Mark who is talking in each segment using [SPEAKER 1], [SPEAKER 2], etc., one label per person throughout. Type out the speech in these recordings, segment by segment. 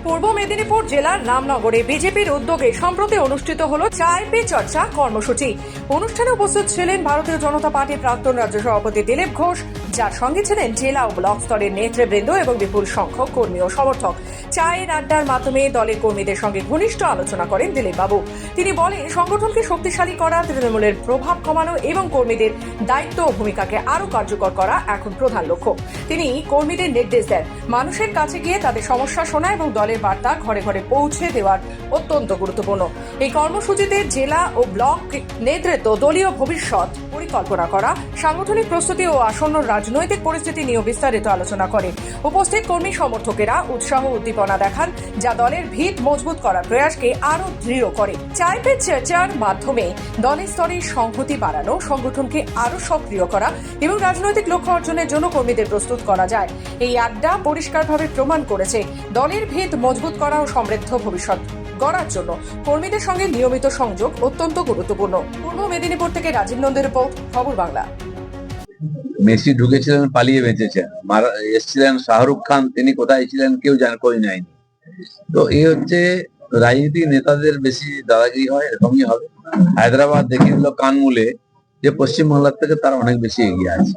[SPEAKER 1] পূর্ব মেদিনীপুর জেলার রামনগরে বিজেপির উদ্যোগে সম্প্রতি অনুষ্ঠিত হলো চায় পে চর্চা কর্মসূচি। অনুষ্ঠানে উপস্থিত ছিলেন ভারতীয় জনতা পার্টির প্রাক্তন রাজ্য সভাপতি দিলীপ ঘোষ, যার সঙ্গে ছিলেন জেলা ও ব্লক স্তরের নেতৃবৃন্দ এবং বিপুল সংখ্যক কর্মী ও সমর্থক। চায়ের আড্ডার মাধ্যমে দলের কর্মীদের সঙ্গে ঘনিষ্ঠ আলোচনা করেন দিলীপ বাবু। তিনি বলেন, সংগঠনকে শক্তিশালী করা, তৃণমূলের প্রভাব কমানো এবং কর্মীদের দায়িত্ব ও ভূমিকাকে আরও কার্যকর করা এখন প্রধান লক্ষ্য। তিনি কর্মীদের নির্দেশ দেন, মানুষের কাছে গিয়ে তাদের সমস্যা শোনা এবং দলের বার্তা ঘরে ঘরে পৌঁছে দেওয়ার অত্যন্ত গুরুত্বপূর্ণ। এই কর্মসূচিতে জেলা ও ব্লক নেতৃত্ব দলীয় ভবিষ্যৎ পরিকল্পনা করা, সাংগঠনিক প্রস্তুতি ও আসন্ন রাজনৈতিক পরিস্থিতি নিয়ে বিস্তারিত আলোচনা করেন। উপস্থিত কর্মী সমর্থকেরা উৎসাহ উদ্দীপনা দেখান, যা দলের ভিত মজবুত করার প্রয়াসকে আরও দৃঢ় করে। চায় পে চর্চার মাধ্যমে দলের স্তরে সংহতি বাড়ানো, সংগঠনকে আরও সক্রিয় করা এবং রাজনৈতিক লক্ষ্য অর্জনের জন্য কর্মীদের প্রস্তুত করা যায়। এই আড্ডা পরিষ্কারভাবে প্রমাণ করেছে, দলের ভিত মজবুত করা ও সমৃদ্ধ ভবিষ্যৎ গড়ার জন্য কর্মীদের সঙ্গে নিয়মিত সংযোগ অত্যন্ত গুরুত্বপূর্ণ। পূর্ব মেদিনীপুর থেকে রাজীব নন্দের রিপোর্ট, খবর বাংলা।
[SPEAKER 2] মেসি ঢুকেছিলেন, পালিয়ে বেঁচেছেন। এসছিলেন শাহরুখ খান, তিনি কোথায় ছিলেন কেউ কই নাইনি। তো এই হচ্ছে রাজনীতি, নেতাদের বেশি দাদাগিরি হয়, এরকমই হবে। হায়দ্রাবাদ দেখিয়ে দিল কান মুলে যে পশ্চিমবাংলার থেকে তারা অনেক বেশি এগিয়ে আছে।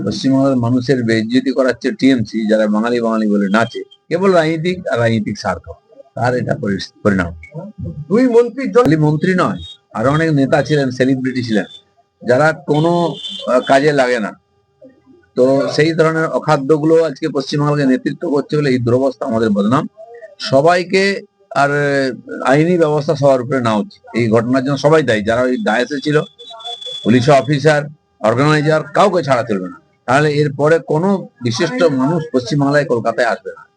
[SPEAKER 2] পশ্চিমবাংলার মানুষের বেইজ্জতি করাচ্ছে টিএমসি, যারা বাঙালি বাঙালি বলে নাচে, কেবল রাজনীতিক আর রাজনীতিক স্বার্থ, তার এটা পরিণাম। দুই মন্ত্রী, মন্ত্রী নয়, আরো অনেক নেতা ছিলেন, সেলিব্রিটি ছিলেন, যারা কোনো কাজে লাগে না। তো সেই ধরনের অখাদ্যগুলো আজকে পশ্চিমবাংলাকে নেতৃত্ব করছে বলে এই দুরবস্থা, আমাদের বদনাম। সবাইকে আর আইনি ব্যবস্থা সবার উপরে নেওয়া উচিত। এই ঘটনার জন্য সবাই দায়ী, যারা ওই ডায়াসে ছিল, পুলিশ অফিসার, অর্গানাইজার, কাউকে ছাড়া চলবে না। তাহলে এরপরে কোনো বিশিষ্ট মানুষ পশ্চিমবাংলায়, কলকাতায় আসবে না।